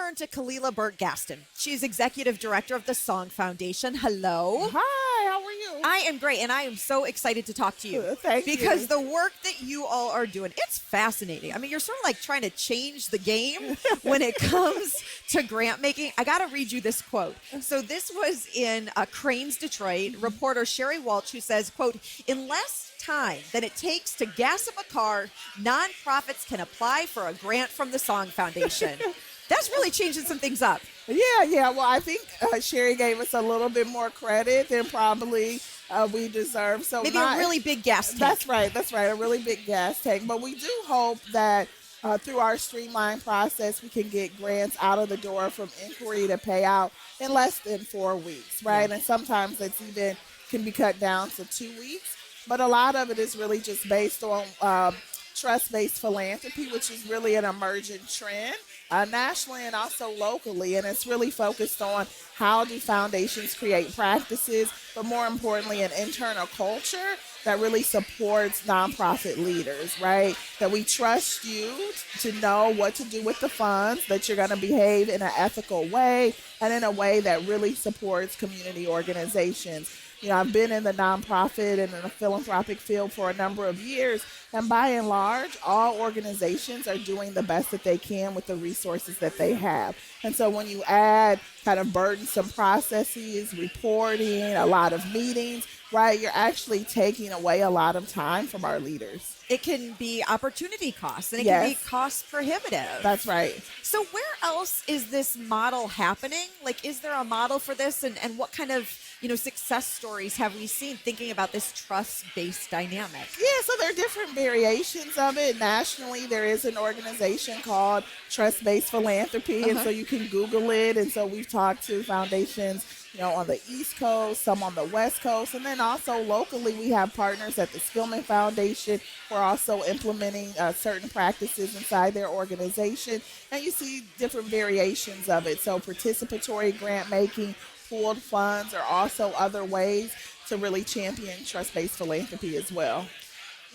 turn to Khalila Burt Gaston. She's executive director of the Song Foundation. Hello. Hi, how are you? I am great, and I am so excited to talk to you. Thank you. Because the work that you all are doing, it's fascinating. I mean, you're sort of like trying to change the game when it comes to grant making. I got to read you this quote. So this was in Cranes, Detroit. Reporter Sherry Walsh, who says, quote, "In less time than it takes to gas up a car, nonprofits can apply for a grant from the Song Foundation." That's really changing some things up. Yeah. Well, I think Sherry gave us a little bit more credit than probably we deserve. So Maybe a really big gas tank. That's right. A really big gas tank. But we do hope that through our streamlined process, we can get grants out of the door from inquiry to payout in less than 4 weeks, right? Yeah. And sometimes it's even can be cut down to 2 weeks. But a lot of it is really just based on trust-based philanthropy, which is really an emerging trend nationally and also locally. And it's really focused on how do foundations create practices, but more importantly, an internal culture that really supports nonprofit leaders, right? That we trust you to know what to do with the funds, that you're going to behave in an ethical way and in a way that really supports community organizations. You know, I've been in the nonprofit and in the philanthropic field for a number of years, and by and large, all organizations are doing the best that they can with the resources that they have. And so when you add kind of burdensome processes, reporting, a lot of meetings, right, you're actually taking away a lot of time from our leaders. It can be opportunity costs, and it Yes. can be cost prohibitive. That's right. So where else is this model happening? Like, is there a model for this? And what kind of, success stories have we seen thinking about this trust-based dynamic? Yeah, so there are different variations of it. Nationally, there is an organization called Trust-Based Philanthropy, and so you can Google it. And so we've talked to foundations, on the East Coast, some on the West Coast, and then also locally we have partners at the Skillman Foundation who are also implementing certain practices inside their organization. And you see different variations of it. So participatory grant making, pooled funds are also other ways to really champion trust-based philanthropy as well.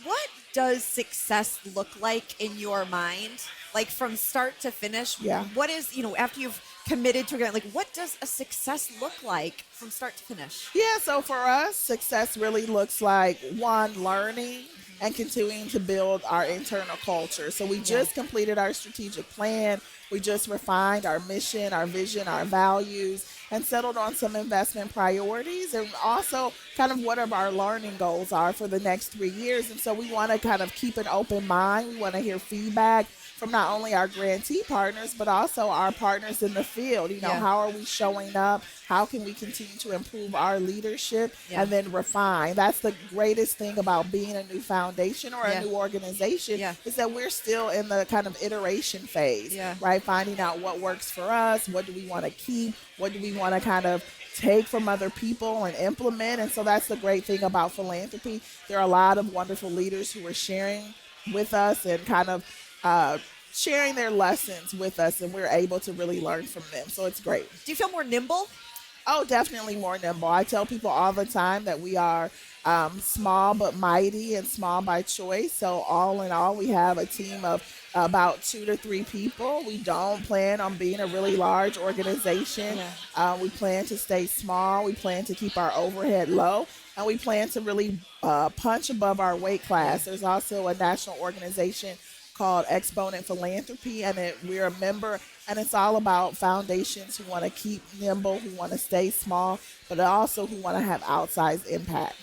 What does success look like in your mind? Like from start to finish? Yeah. What is, after you've committed to a grant, like what does a success look like from start to finish? Yeah, so for us, success really looks like one, learning and continuing to build our internal culture. So we just completed our strategic plan. We just refined our mission, our vision, our values, and settled on some investment priorities and also kind of what our learning goals are for the next 3 years. And so we want to kind of keep an open mind. We want to hear feedback from not only our grantee partners, but also our partners in the field. How are we showing up? How can we continue to improve our leadership and then refine? That's the greatest thing about being a new foundation or a new organization is that we're still in the kind of iteration phase, right? Finding out what works for us. What do we want to keep? What do we want to kind of take from other people and implement? And so that's the great thing about philanthropy. There are a lot of wonderful leaders who are sharing with us and kind of sharing their lessons with us, and we're able to really learn from them. So it's great. Do you feel more nimble? Oh, definitely more nimble. I tell people all the time that we are small but mighty and small by choice. So all in all, we have a team of about 2 to 3 people. We don't plan on being a really large organization. We plan to stay small. We plan to keep our overhead low. And we plan to really punch above our weight class. There's also a national organization called Exponent Philanthropy, and we're a member, and it's all about foundations who want to keep nimble, who want to stay small, but also who want to have outsized impact.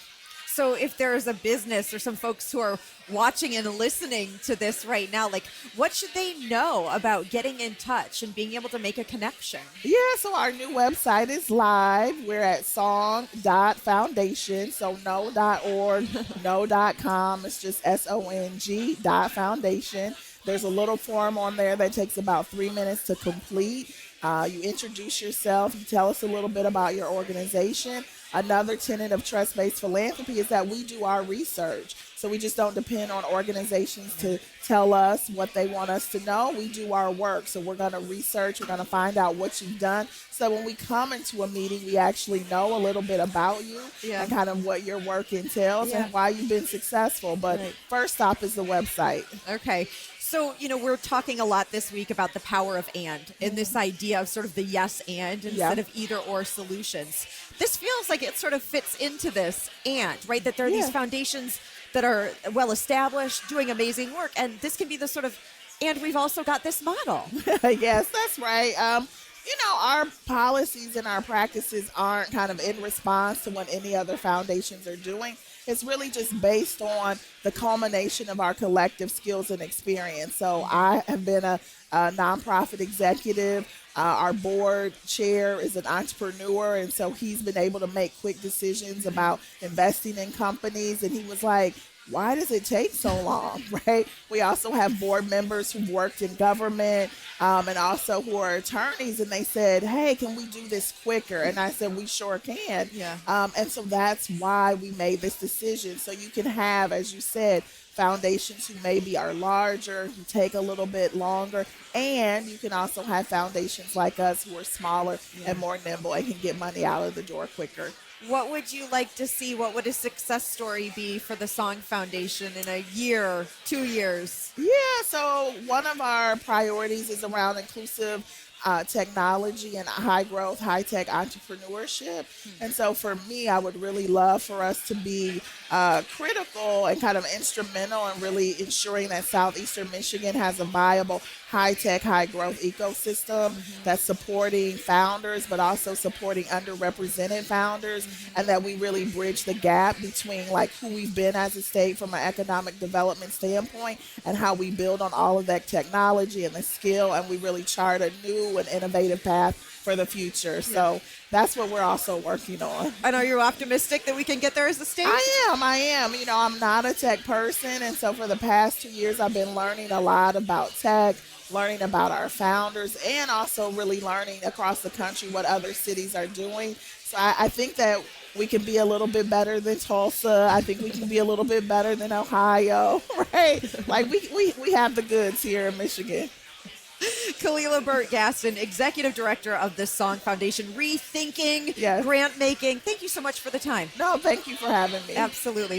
So if there's a business or some folks who are watching and listening to this right now, like what should they know about getting in touch and being able to make a connection? Yeah, so our new website is live. We're at song.foundation, so no.org, no.com. It's just SONG.foundation. There's a little form on there that takes about 3 minutes to complete. You introduce yourself, you tell us a little bit about your organization. Another tenet of trust-based philanthropy is that we do our research. So we just don't depend on organizations to tell us what they want us to know. We do our work. So we're going to research. We're going to find out what you've done. So when we come into a meeting, we actually know a little bit about you and kind of what your work entails and why you've been successful. But first stop is the website. Okay. So, we're talking a lot this week about the power of and this idea of sort of the yes and instead of either or solutions. This feels like it sort of fits into this and, right? That there are these foundations that are well established, doing amazing work. And this can be the sort of, and we've also got this model. Yes, that's right. Our policies and our practices aren't kind of in response to what any other foundations are doing. It's really just based on the culmination of our collective skills and experience. So I have been a nonprofit executive. Our board chair is an entrepreneur, and so he's been able to make quick decisions about investing in companies. And he was like, why does it take so long, right? We also have board members who've worked in government and also who are attorneys, and they said, hey, can we do this quicker? And I said, we sure can. Yeah. And so that's why we made this decision. So you can have, as you said, foundations who maybe are larger, who take a little bit longer, and you can also have foundations like us who are smaller and more nimble and can get money out of the door quicker. What would you like to see? What would a success story be for the Song Foundation in a year, 2 years? Yeah, so one of our priorities is around inclusive technology and high growth, high tech entrepreneurship. And so for me, I would really love for us to be critical and kind of instrumental in really ensuring that Southeastern Michigan has a viable high tech, high growth ecosystem that's supporting founders, but also supporting underrepresented founders, and that we really bridge the gap between like who we've been as a state from an economic development standpoint and how we build on all of that technology and the skill, and we really chart a new and innovative path for the future. So that's what we're also working on. And are you optimistic that we can get there as a state? I am. I'm not a tech person. And so for the past 2 years, I've been learning a lot about tech, learning about our founders, and also really learning across the country what other cities are doing. So I think that we can be a little bit better than Tulsa. I think we can be a little bit better than Ohio, right? Like we have the goods here in Michigan. Khalila Burt Gaston, Executive Director of the Song Foundation, rethinking grant making. Thank you so much for the time. No, thank you for having me. Absolutely.